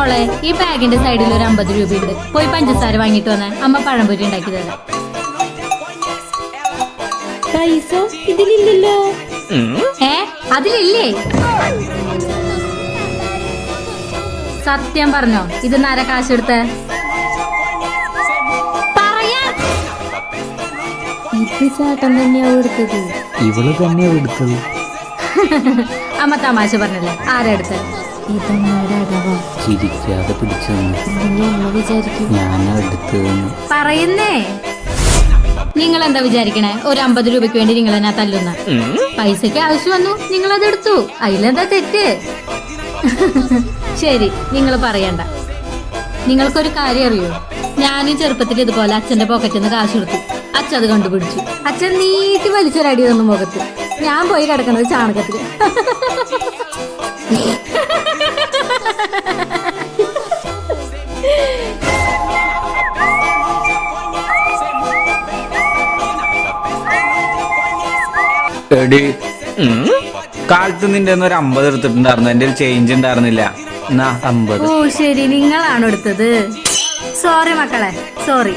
മോളെ ഈ ബാഗിന്റെ സൈഡിൽ ഒരു 50 രൂപയുണ്ട്, പോയി പഞ്ചസാര വാങ്ങിട്ട് വന്നേ, അമ്മ പഴംപൊരി ഉണ്ടാക്കി തരാം. പൈസ ഇതിലില്ലല്ലോ. അതിലില്ലേ? സത്യം പറഞ്ഞോ, ഇത് നാര കാശെടുത്ത് പറയാ. ഇത് ചേട്ടൻ തന്നെയാ എടുത്തത്. ഇവള് തന്നെയാ എടുത്തത്. അമ്മ തമാശ പറഞ്ഞല്ലേ, ആരാ എടുത്തത്? ഇതമ്മയുടെ അടവാ. ചിരിക്കാതെ പിടിച്ചു വിചാരിക്കും ഞാനാ എടുത്തതെന്ന് പറയുന്നേ. നിങ്ങൾ എന്താ വിചാരിക്കണേ, ഒരു 50 രൂപയ്ക്ക് വേണ്ടി നിങ്ങൾ എന്നാ തല്ലുന്ന? പൈസക്ക് ആവശ്യം വന്നു, നിങ്ങൾ അതെടുത്തു, അതിലെന്താ തെറ്റ്? ശരി, നിങ്ങൾ പറയണ്ട. നിങ്ങൾക്കൊരു കാര്യം അറിയോ, ഞാനും ചെറുപ്പത്തിൽ ഇതുപോലെ അച്ഛന്റെ പോക്കറ്റിൽ നിന്ന് കാശ് കൊടുത്തു. അച്ഛൻ അത് കണ്ടുപിടിച്ചു. അച്ഛൻ നീട്ടി വലിച്ചൊരടി തന്നു മുഖത്ത്. ഞാൻ പോയി കിടക്കണത് ചാണകത്തില്. എടി, കാലത്ത് നിന്റെ ഒരു 50 എടുത്തിട്ടുണ്ടായിരുന്നു, എന്റെ ചേഞ്ച് ഉണ്ടായിരുന്നില്ല. എന്നാ 50. ഓ ശരി, നിങ്ങളാണ് എടുത്തത്. സോറി മക്കളെ, സോറി.